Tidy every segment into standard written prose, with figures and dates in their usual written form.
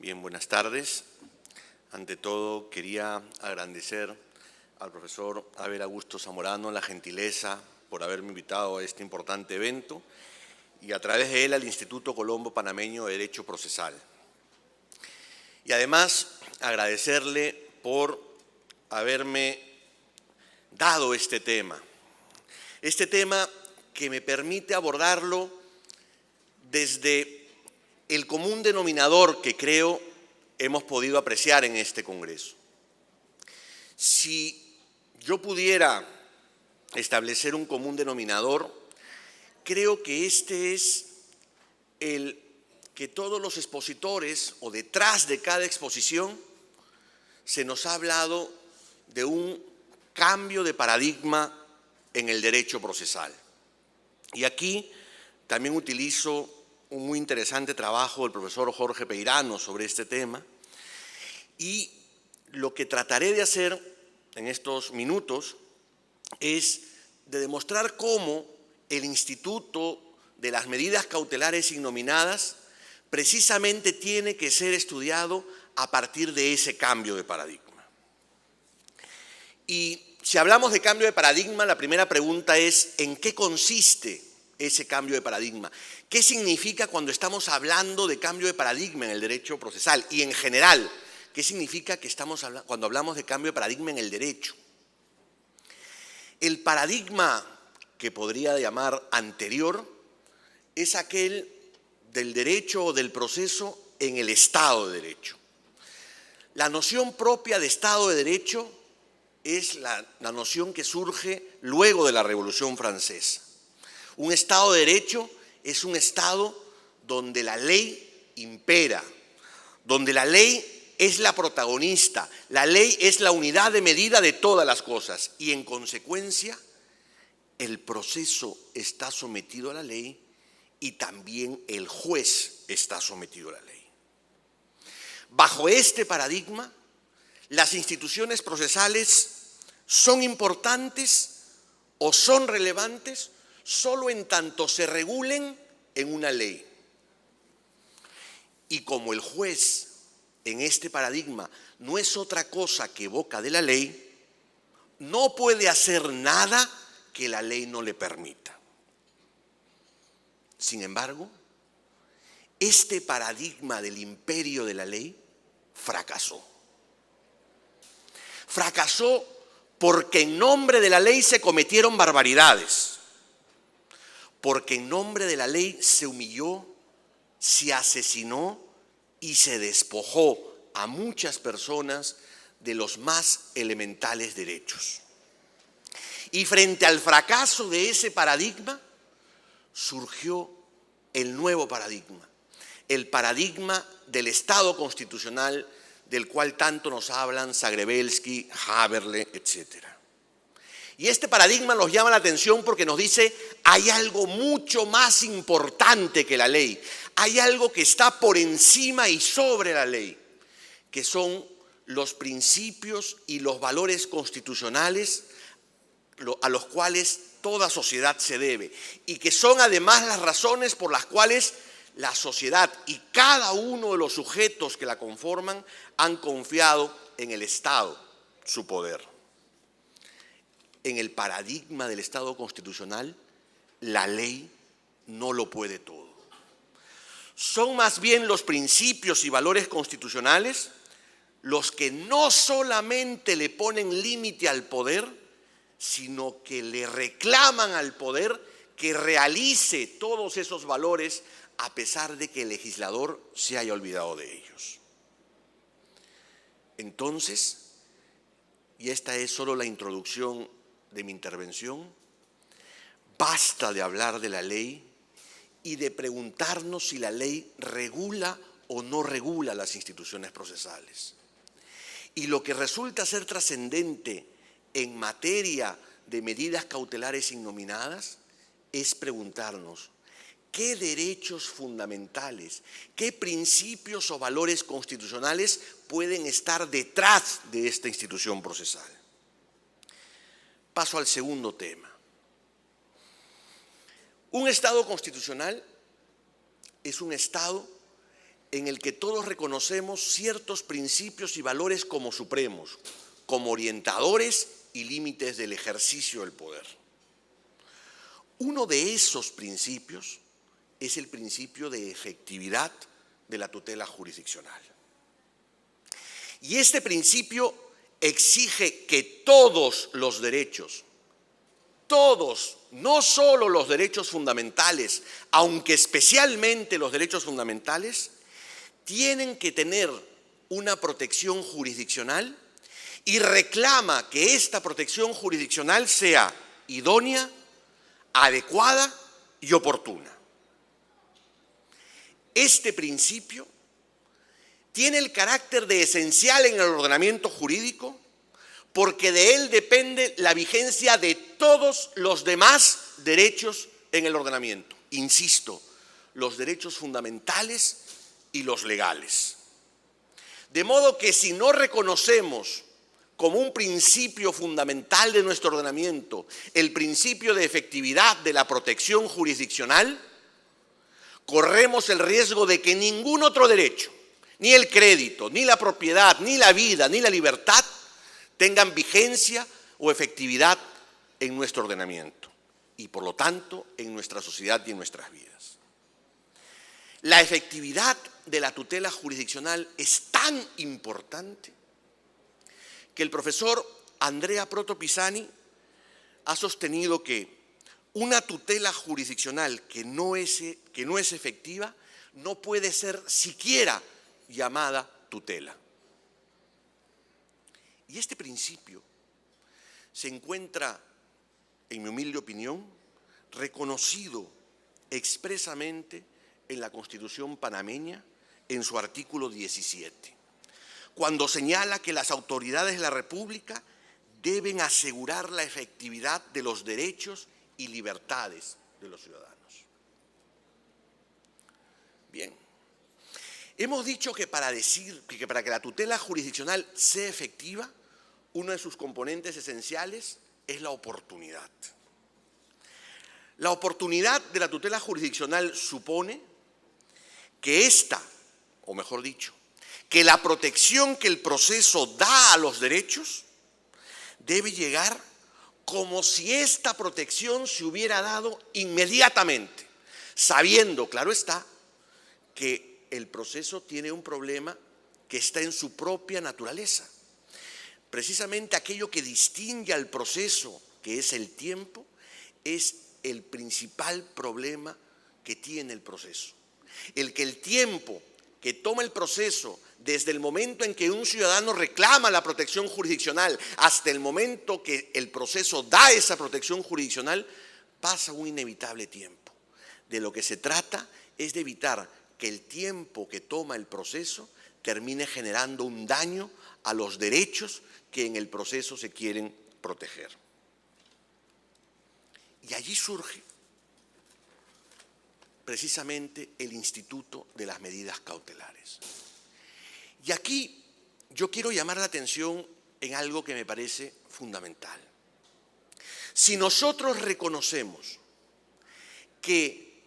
Bien, buenas tardes. Ante todo, quería agradecer al profesor Abel Augusto Zamorano la gentileza por haberme invitado a este importante evento y a través de él al Instituto Colombo Panameño de Derecho Procesal. Y además agradecerle por haberme dado este tema que me permite abordarlo desde el común denominador que creo hemos podido apreciar en este Congreso. Si yo pudiera establecer un común denominador, creo que este es el que todos los expositores o detrás de cada exposición se nos ha hablado de un cambio de paradigma en el derecho procesal. Y aquí también utilizo un muy interesante trabajo del profesor Jorge Peirano sobre este tema, y lo que trataré de hacer en estos minutos es de demostrar cómo el Instituto de las Medidas Cautelares Innominadas precisamente tiene que ser estudiado a partir de ese cambio de paradigma. Y si hablamos de cambio de paradigma, la primera pregunta es ¿en qué consiste ese cambio de paradigma? ¿Qué significa cuando estamos hablando de cambio de paradigma en el derecho procesal? Y en general, ¿qué significa cuando hablamos de cambio de paradigma en el derecho? El paradigma que podría llamar anterior es aquel del derecho o del proceso en el Estado de Derecho. La noción propia de Estado de Derecho es la noción que surge luego de la Revolución Francesa. Un Estado de Derecho es un Estado donde la ley impera, donde la ley es la protagonista, la ley es la unidad de medida de todas las cosas y en consecuencia el proceso está sometido a la ley y también el juez está sometido a la ley. Bajo este paradigma, las instituciones procesales son importantes o son relevantes solo en tanto se regulen en una ley. Y como el juez en este paradigma no es otra cosa que boca de la ley, no puede hacer nada que la ley no le permita. Sin embargo, este paradigma del imperio de la ley fracasó. Fracasó porque en nombre de la ley se cometieron barbaridades. Porque en nombre de la ley se humilló, se asesinó y se despojó a muchas personas de los más elementales derechos. Y frente al fracaso de ese paradigma, surgió el nuevo paradigma, el paradigma del Estado constitucional del cual tanto nos hablan Zagrebelsky, Haberle, etc. Y este paradigma nos llama la atención porque nos dice hay algo mucho más importante que la ley, hay algo que está por encima y sobre la ley, que son los principios y los valores constitucionales a los cuales toda sociedad se debe y que son además las razones por las cuales la sociedad y cada uno de los sujetos que la conforman han confiado en el Estado su poder. En el paradigma del Estado constitucional, la ley no lo puede todo. Son más bien los principios y valores constitucionales los que no solamente le ponen límite al poder, sino que le reclaman al poder que realice todos esos valores a pesar de que el legislador se haya olvidado de ellos. Entonces, y esta es solo la introducción de mi intervención, basta de hablar de la ley y de preguntarnos si la ley regula o no regula las instituciones procesales. Y lo que resulta ser trascendente en materia de medidas cautelares innominadas es preguntarnos qué derechos fundamentales, qué principios o valores constitucionales pueden estar detrás de esta institución procesal. Paso al segundo tema. Un Estado constitucional es un Estado en el que todos reconocemos ciertos principios y valores como supremos, como orientadores y límites del ejercicio del poder. Uno de esos principios es el principio de efectividad de la tutela jurisdiccional. Y este principio exige que todos los derechos, todos, no solo los derechos fundamentales, aunque especialmente los derechos fundamentales, tienen que tener una protección jurisdiccional y reclama que esta protección jurisdiccional sea idónea, adecuada y oportuna. Este principio tiene el carácter de esencial en el ordenamiento jurídico porque de él depende la vigencia de todos los demás derechos en el ordenamiento. Insisto, los derechos fundamentales y los legales. De modo que si no reconocemos como un principio fundamental de nuestro ordenamiento el principio de efectividad de la protección jurisdiccional, corremos el riesgo de que ningún otro derecho, ni el crédito, ni la propiedad, ni la vida, ni la libertad, tengan vigencia o efectividad en nuestro ordenamiento y, por lo tanto, en nuestra sociedad y en nuestras vidas. La efectividad de la tutela jurisdiccional es tan importante que el profesor Andrea Proto Pisani ha sostenido que una tutela jurisdiccional que no es efectiva no puede ser siquiera llamada tutela. Y este principio se encuentra, en mi humilde opinión, reconocido expresamente en la Constitución panameña en su artículo 17, cuando señala que las autoridades de la República deben asegurar la efectividad de los derechos y libertades de los ciudadanos. Bien, hemos dicho que para que la tutela jurisdiccional sea efectiva, uno de sus componentes esenciales es la oportunidad. La oportunidad de la tutela jurisdiccional supone que o mejor dicho, que la protección que el proceso da a los derechos debe llegar como si esta protección se hubiera dado inmediatamente, sabiendo, claro está, que el proceso tiene un problema que está en su propia naturaleza. Precisamente aquello que distingue al proceso, que es el tiempo, es el principal problema que tiene el proceso. El que el tiempo que toma el proceso desde el momento en que un ciudadano reclama la protección jurisdiccional hasta el momento que el proceso da esa protección jurisdiccional, pasa un inevitable tiempo. De lo que se trata es de evitar que el tiempo que toma el proceso termine generando un daño a los derechos que en el proceso se quieren proteger. Y allí surge precisamente el instituto de las medidas cautelares. Y aquí yo quiero llamar la atención en algo que me parece fundamental. Si nosotros reconocemos que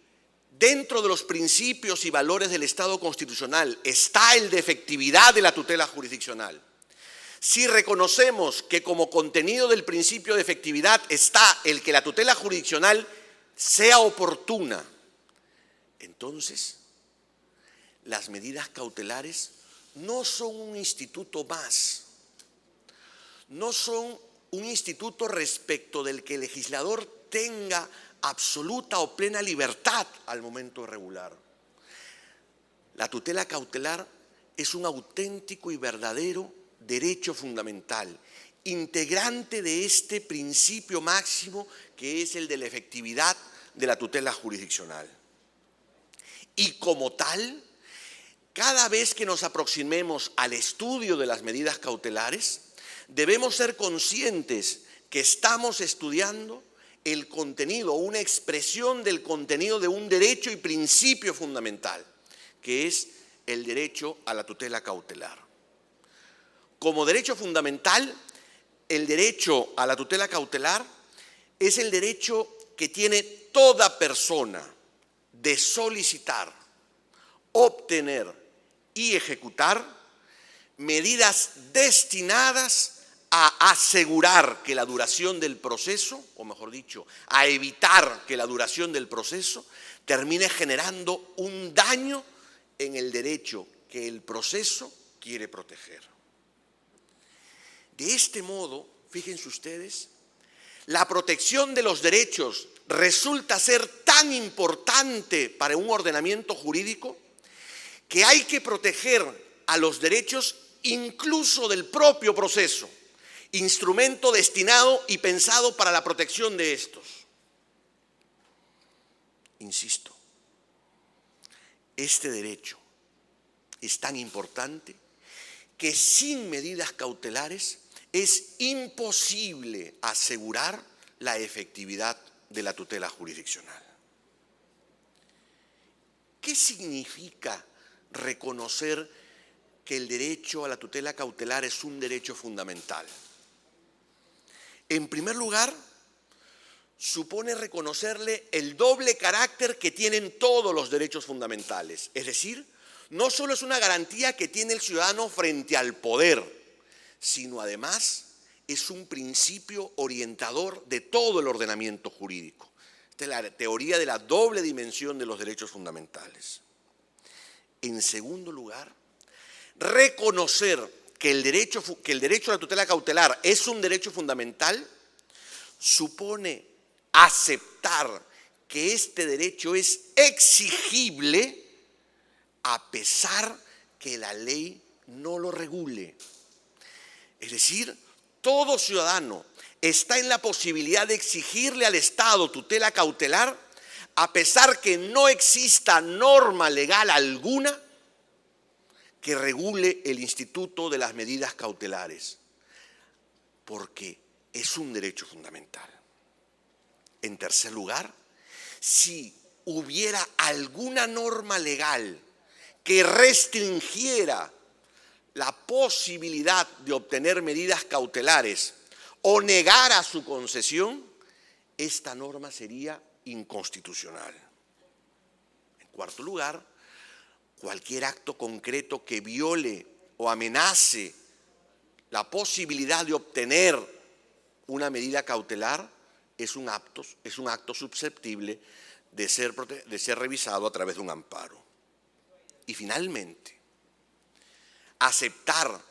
dentro de los principios y valores del Estado constitucional está el de efectividad de la tutela jurisdiccional, si reconocemos que como contenido del principio de efectividad está el que la tutela jurisdiccional sea oportuna, entonces las medidas cautelares no son un instituto más, no son un instituto respecto del que el legislador tenga absoluta o plena libertad al momento de regular. La tutela cautelar es un auténtico y verdadero derecho fundamental, integrante de este principio máximo que es el de la efectividad de la tutela jurisdiccional. Y como tal, cada vez que nos aproximemos al estudio de las medidas cautelares, debemos ser conscientes que estamos estudiando el contenido, una expresión del contenido de un derecho y principio fundamental, que es el derecho a la tutela cautelar. Como derecho fundamental, el derecho a la tutela cautelar es el derecho que tiene toda persona de solicitar, obtener y ejecutar medidas destinadas a asegurar que la duración del proceso, o mejor dicho, a evitar que la duración del proceso termine generando un daño en el derecho que el proceso quiere proteger. De este modo, fíjense ustedes, la protección de los derechos resulta ser tan importante para un ordenamiento jurídico que hay que proteger a los derechos incluso del propio proceso, instrumento destinado y pensado para la protección de estos. Insisto, este derecho es tan importante que sin medidas cautelares es imposible asegurar la efectividad de la tutela jurisdiccional. ¿Qué significa reconocer que el derecho a la tutela cautelar es un derecho fundamental? En primer lugar, supone reconocerle el doble carácter que tienen todos los derechos fundamentales. Es decir, no solo es una garantía que tiene el ciudadano frente al poder, sino además es un principio orientador de todo el ordenamiento jurídico. Esta es la teoría de la doble dimensión de los derechos fundamentales. En segundo lugar, reconocer que el derecho a la tutela cautelar es un derecho fundamental supone aceptar que este derecho es exigible a pesar que la ley no lo regule. Es decir, todo ciudadano está en la posibilidad de exigirle al Estado tutela cautelar a pesar que no exista norma legal alguna que regule el instituto de las medidas cautelares, porque es un derecho fundamental. En tercer lugar, si hubiera alguna norma legal que restringiera la posibilidad de obtener medidas cautelares o negara su concesión, esta norma sería inconstitucional. En cuarto lugar, cualquier acto concreto que viole o amenace la posibilidad de obtener una medida cautelar es un acto susceptible de ser revisado a través de un amparo. Y finalmente, aceptar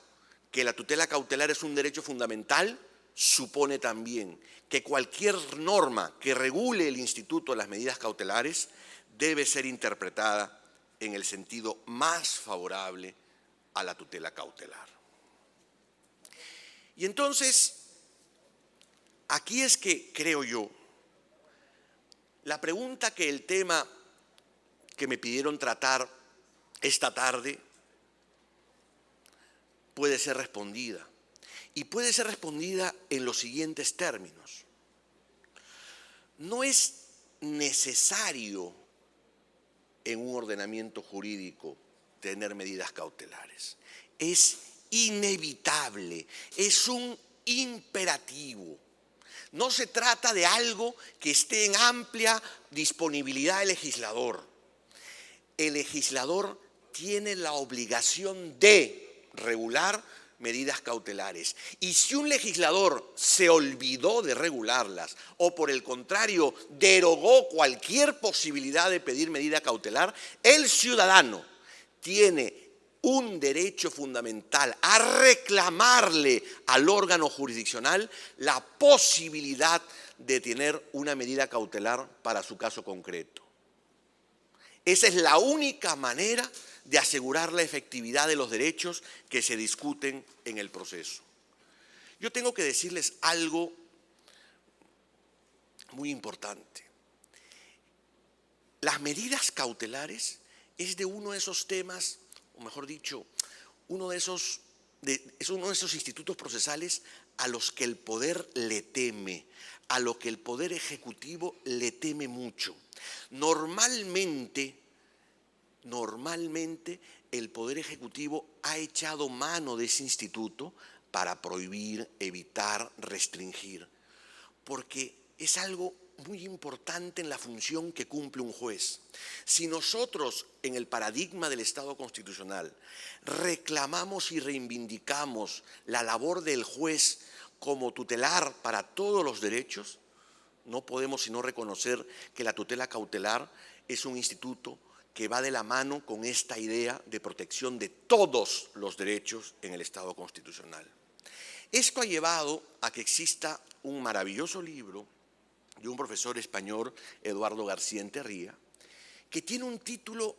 que la tutela cautelar es un derecho fundamental supone también que cualquier norma que regule el instituto de las medidas cautelares debe ser interpretada en el sentido más favorable a la tutela cautelar. Y entonces, aquí es que creo yo, la pregunta que el tema que me pidieron tratar esta tarde puede ser respondida. Y puede ser respondida en los siguientes términos. No es necesario en un ordenamiento jurídico tener medidas cautelares. Es inevitable, es un imperativo. No se trata de algo que esté en amplia disponibilidad del legislador. El legislador tiene la obligación de regular medidas cautelares. Y si un legislador se olvidó de regularlas o por el contrario derogó cualquier posibilidad de pedir medida cautelar, el ciudadano tiene un derecho fundamental a reclamarle al órgano jurisdiccional la posibilidad de tener una medida cautelar para su caso concreto. Esa es la única manera de asegurar la efectividad de los derechos que se discuten en el proceso. Yo tengo que decirles algo muy importante. Las medidas cautelares es de uno de esos temas, o mejor dicho, es uno de esos institutos procesales a los que el poder le teme, a lo que el poder ejecutivo le teme mucho. Normalmente el Poder Ejecutivo ha echado mano de ese instituto para prohibir, evitar, restringir, porque es algo muy importante en la función que cumple un juez. Si nosotros, en el paradigma del Estado constitucional, reclamamos y reivindicamos la labor del juez como tutelar para todos los derechos, no podemos sino reconocer que la tutela cautelar es un instituto que va de la mano con esta idea de protección de todos los derechos en el Estado constitucional. Esto ha llevado a que exista un maravilloso libro de un profesor español, Eduardo García Enterría, que tiene un título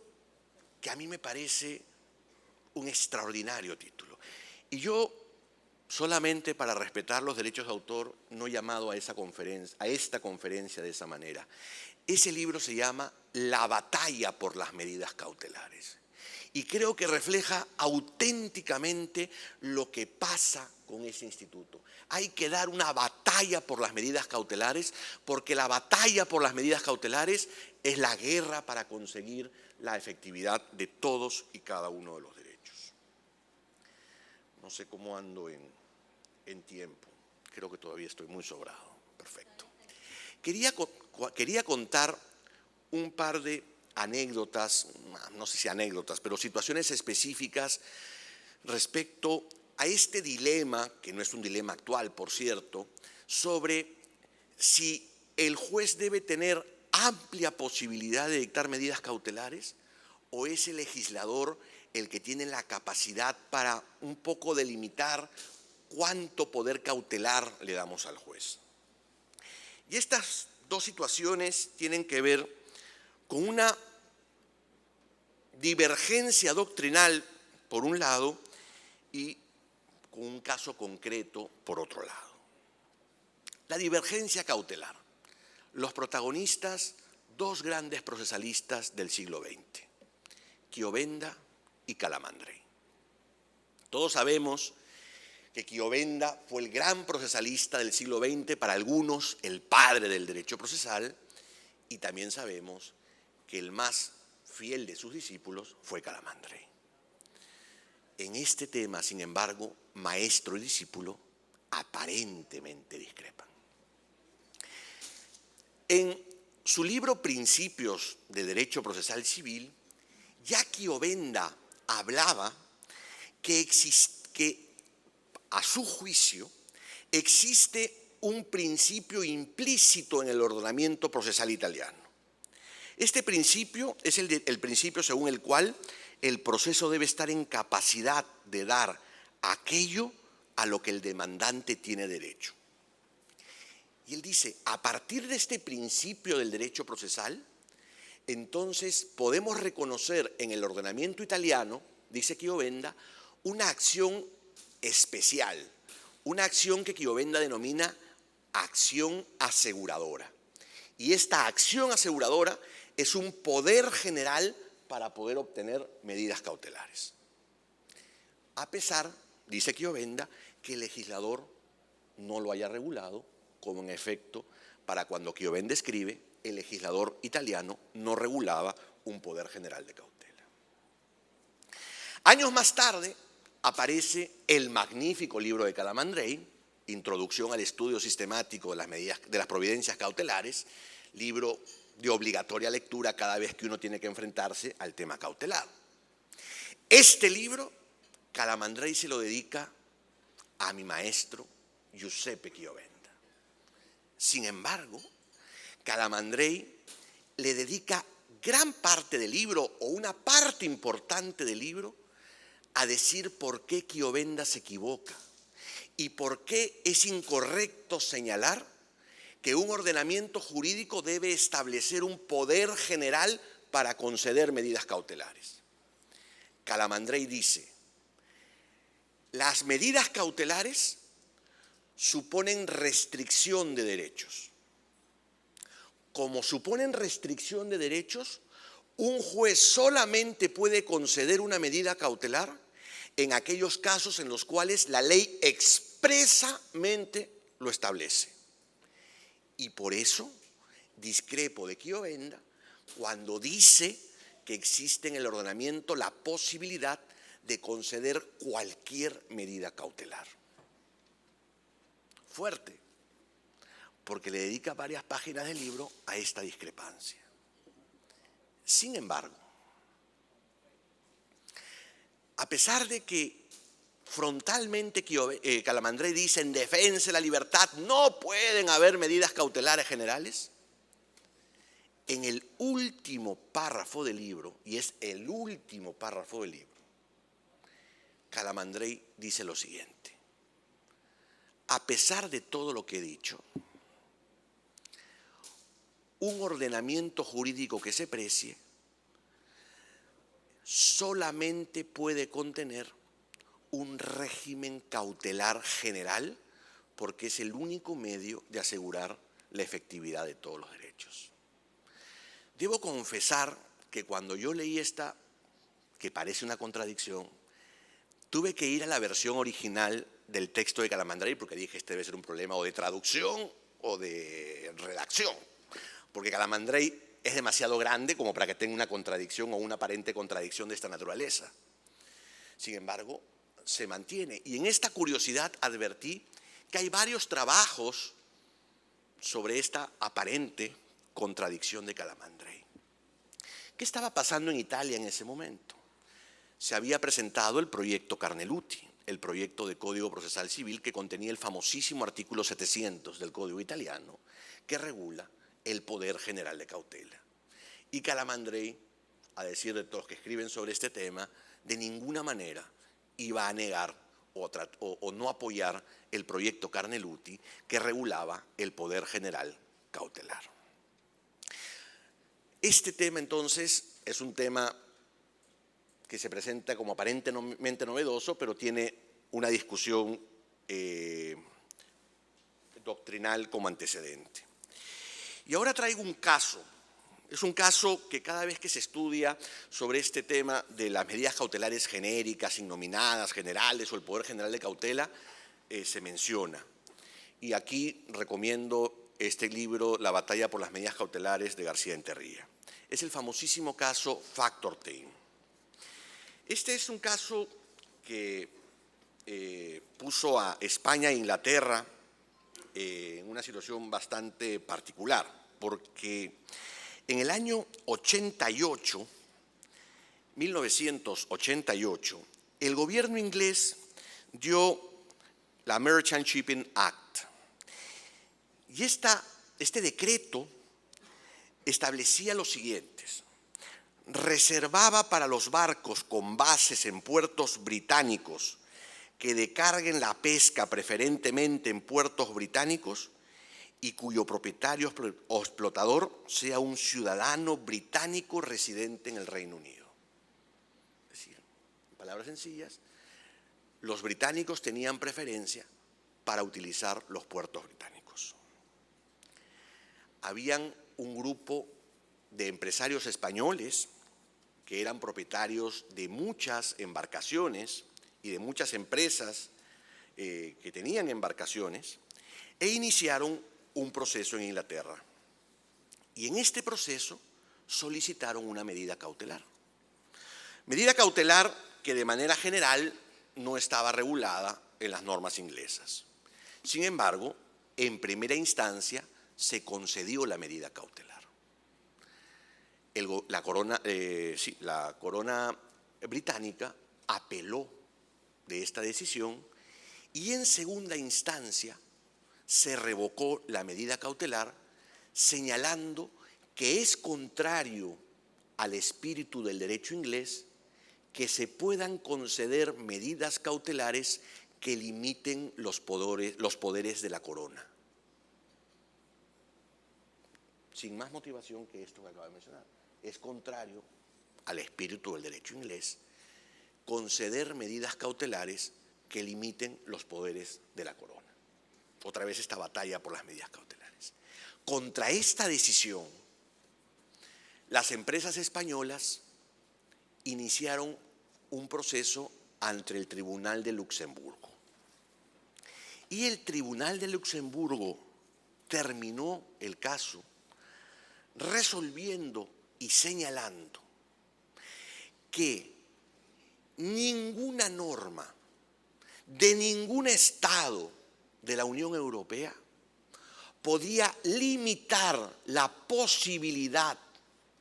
que a mí me parece un extraordinario título. Y yo, solamente para respetar los derechos de autor, no he llamado a esta conferencia de esa manera. Ese libro se llama La batalla por las medidas cautelares. Y creo que refleja auténticamente lo que pasa con ese instituto. Hay que dar una batalla por las medidas cautelares, porque la batalla por las medidas cautelares es la guerra para conseguir la efectividad de todos y cada uno de los derechos. No sé cómo ando en tiempo. Creo que todavía estoy muy sobrado. Perfecto. Quería contar un par de anécdotas, no sé si anécdotas, pero situaciones específicas respecto a este dilema, que no es un dilema actual, por cierto, sobre si el juez debe tener amplia posibilidad de dictar medidas cautelares o es el legislador el que tiene la capacidad para un poco delimitar cuánto poder cautelar le damos al juez. Y estas dos situaciones tienen que ver con una divergencia doctrinal, por un lado, y con un caso concreto, por otro lado. La divergencia cautelar. Los protagonistas, dos grandes procesalistas del siglo XX, Chiovenda y Calamandrei. Todos sabemos que Chiovenda fue el gran procesalista del siglo XX, para algunos el padre del derecho procesal, y también sabemos que el más fiel de sus discípulos fue Calamandrei. En este tema, sin embargo, maestro y discípulo aparentemente discrepan. En su libro Principios de Derecho Procesal Civil, ya Chiovenda hablaba que a su juicio existe un principio implícito en el ordenamiento procesal italiano. Este principio es el principio según el cual el proceso debe estar en capacidad de dar aquello a lo que el demandante tiene derecho. Y él dice, a partir de este principio del derecho procesal, entonces podemos reconocer en el ordenamiento italiano, dice Chiovenda, una acción especial, una acción que Chiovenda denomina acción aseguradora. Y esta acción aseguradora es un poder general para poder obtener medidas cautelares. A pesar, dice Chiovenda, que el legislador no lo haya regulado, como en efecto, para cuando Chiovenda escribe, el legislador italiano no regulaba un poder general de cautela. Años más tarde aparece el magnífico libro de Calamandrei, Introducción al estudio sistemático de las providencias cautelares, libro de obligatoria lectura cada vez que uno tiene que enfrentarse al tema cautelar. Este libro, Calamandrei se lo dedica a mi maestro Giuseppe Chiovenda. Sin embargo, Calamandrei le dedica gran parte del libro, o una parte importante del libro, a decir por qué Chiovenda se equivoca y por qué es incorrecto señalar que un ordenamiento jurídico debe establecer un poder general para conceder medidas cautelares. Calamandrei dice, las medidas cautelares suponen restricción de derechos. Como suponen restricción de derechos, un juez solamente puede conceder una medida cautelar en aquellos casos en los cuales la ley expresamente lo establece. Y por eso discrepo de Chiovenda cuando dice que existe en el ordenamiento la posibilidad de conceder cualquier medida cautelar. Fuerte, porque le dedica varias páginas del libro a esta discrepancia. Sin embargo, a pesar de que frontalmente Calamandrei dice en defensa de la libertad no pueden haber medidas cautelares generales, en el último párrafo del libro, y es el último párrafo del libro, Calamandrei dice lo siguiente: a pesar de todo lo que he dicho, un ordenamiento jurídico que se precie solamente puede contener un régimen cautelar general, porque es el único medio de asegurar la efectividad de todos los derechos. Debo confesar que cuando yo leí esta, que parece una contradicción, tuve que ir a la versión original del texto de Calamandrei, porque dije, este debe ser un problema o de traducción o de redacción, porque Calamandrei es demasiado grande como para que tenga una contradicción o una aparente contradicción de esta naturaleza. Sin embargo, se mantiene. Y en esta curiosidad advertí que hay varios trabajos sobre esta aparente contradicción de Calamandrei. ¿Qué estaba pasando en Italia en ese momento? Se había presentado el proyecto Carneluti, el proyecto de Código Procesal Civil que contenía el famosísimo artículo 700 del Código Italiano, que regula el poder general de cautela. Y Calamandrei, a decir de todos los que escriben sobre este tema, de ninguna manera iba a negar o no apoyar el proyecto Carneluti que regulaba el poder general cautelar. Este tema entonces es un tema que se presenta como aparentemente novedoso, pero tiene una discusión doctrinal como antecedente. Y ahora traigo un caso. Es un caso que cada vez que se estudia sobre este tema de las medidas cautelares genéricas, innominadas, generales o el poder general de cautela, se menciona. Y aquí recomiendo este libro, La batalla por las medidas cautelares, de García Enterría. Es el famosísimo caso Factortame. Este es un caso que puso a España e Inglaterra en una situación bastante particular, porque en el año 1988, el gobierno inglés dio la Merchant Shipping Act. Y este decreto establecía los siguientes: reservaba para los barcos con bases en puertos británicos que descarguen la pesca preferentemente en puertos británicos y cuyo propietario o explotador sea un ciudadano británico residente en el Reino Unido. Es decir, en palabras sencillas, los británicos tenían preferencia para utilizar los puertos británicos. Habían un grupo de empresarios españoles que eran propietarios de muchas embarcaciones y de muchas empresas que tenían embarcaciones, e iniciaron un proceso en Inglaterra. Y en este proceso solicitaron una medida cautelar. Medida cautelar que de manera general no estaba regulada en las normas inglesas. Sin embargo, en primera instancia se concedió la medida cautelar. La corona británica apeló de esta decisión y en segunda instancia se revocó la medida cautelar, señalando que es contrario al espíritu del derecho inglés que se puedan conceder medidas cautelares que limiten los poderes de la corona. Sin más motivación que esto que acabo de mencionar. Es contrario al espíritu del derecho inglés conceder medidas cautelares que limiten los poderes de la corona. Otra vez esta batalla por las medidas cautelares. Contra esta decisión, las empresas españolas iniciaron un proceso ante el Tribunal de Luxemburgo. Y el Tribunal de Luxemburgo terminó el caso resolviendo y señalando que ninguna norma de ningún Estado de la Unión Europea podía limitar la posibilidad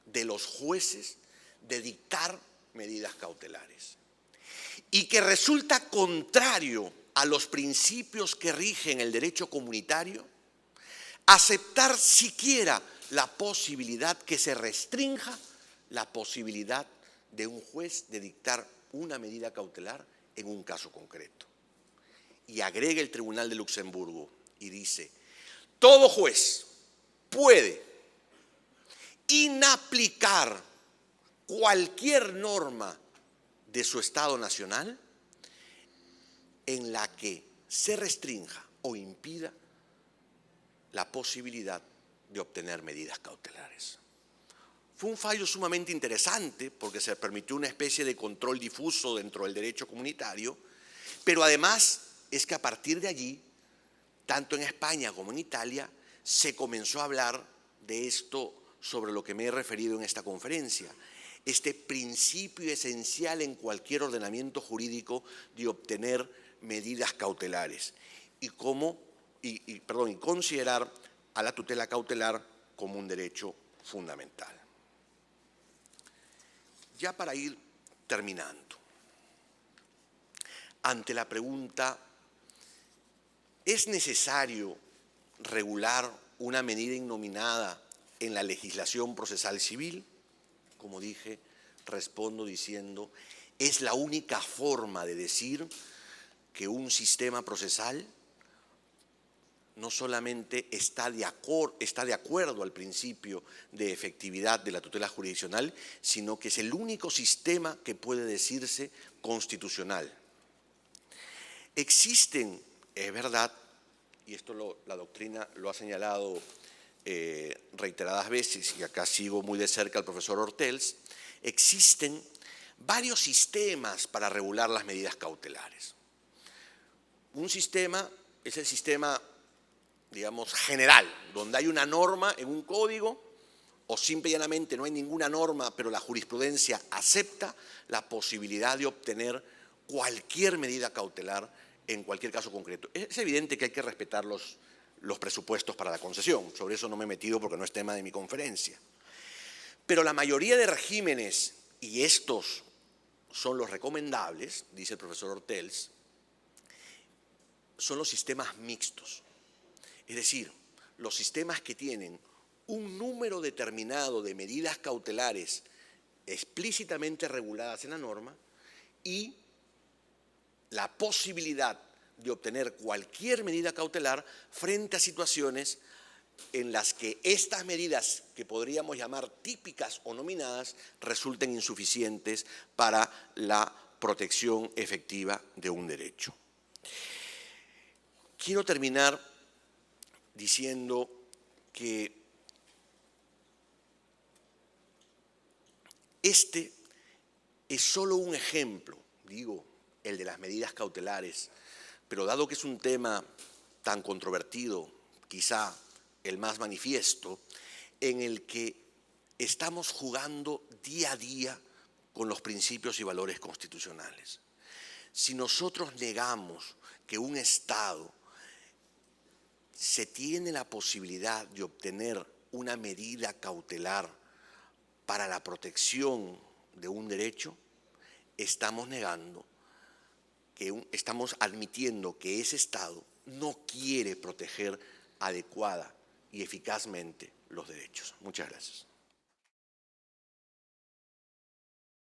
de los jueces de dictar medidas cautelares y que resulta contrario a los principios que rigen el derecho comunitario aceptar siquiera la posibilidad que se restrinja la posibilidad de un juez de dictar una medida cautelar en un caso concreto. Y agrega el Tribunal de Luxemburgo y dice: todo juez puede inaplicar cualquier norma de su Estado nacional en la que se restrinja o impida la posibilidad de obtener medidas cautelares. Fue un fallo sumamente interesante porque se permitió una especie de control difuso dentro del derecho comunitario, pero además es que a partir de allí, tanto en España como en Italia, se comenzó a hablar de esto sobre lo que me he referido en esta conferencia, este principio esencial en cualquier ordenamiento jurídico de obtener medidas cautelares y considerar a la tutela cautelar como un derecho fundamental. Ya para ir terminando, ante la pregunta: ¿es necesario regular una medida innominada en la legislación procesal civil? Como dije, respondo diciendo: es la única forma de decir que un sistema procesal no solamente está de acuerdo al principio de efectividad de la tutela jurisdiccional, sino que es el único sistema que puede decirse constitucional. Existen, es verdad, y esto la doctrina lo ha señalado reiteradas veces, y acá sigo muy de cerca al profesor Ortells, existen varios sistemas para regular las medidas cautelares. Un sistema es el sistema, digamos, general, donde hay una norma en un código o simple y llanamente no hay ninguna norma, pero la jurisprudencia acepta la posibilidad de obtener cualquier medida cautelar en cualquier caso concreto. Es evidente que hay que respetar los presupuestos para la concesión, sobre eso no me he metido porque no es tema de mi conferencia. Pero la mayoría de regímenes, y estos son los recomendables, dice el profesor Ortells, son los sistemas mixtos. Es decir, los sistemas que tienen un número determinado de medidas cautelares explícitamente reguladas en la norma y la posibilidad de obtener cualquier medida cautelar frente a situaciones en las que estas medidas, que podríamos llamar típicas o nominadas, resulten insuficientes para la protección efectiva de un derecho. Quiero terminar diciendo que este es solo un ejemplo, digo, el de las medidas cautelares, pero dado que es un tema tan controvertido, quizá el más manifiesto, en el que estamos jugando día a día con los principios y valores constitucionales. Si nosotros negamos que un Estado se tiene la posibilidad de obtener una medida cautelar para la protección de un derecho, estamos admitiendo que ese Estado no quiere proteger adecuada y eficazmente los derechos. Muchas gracias.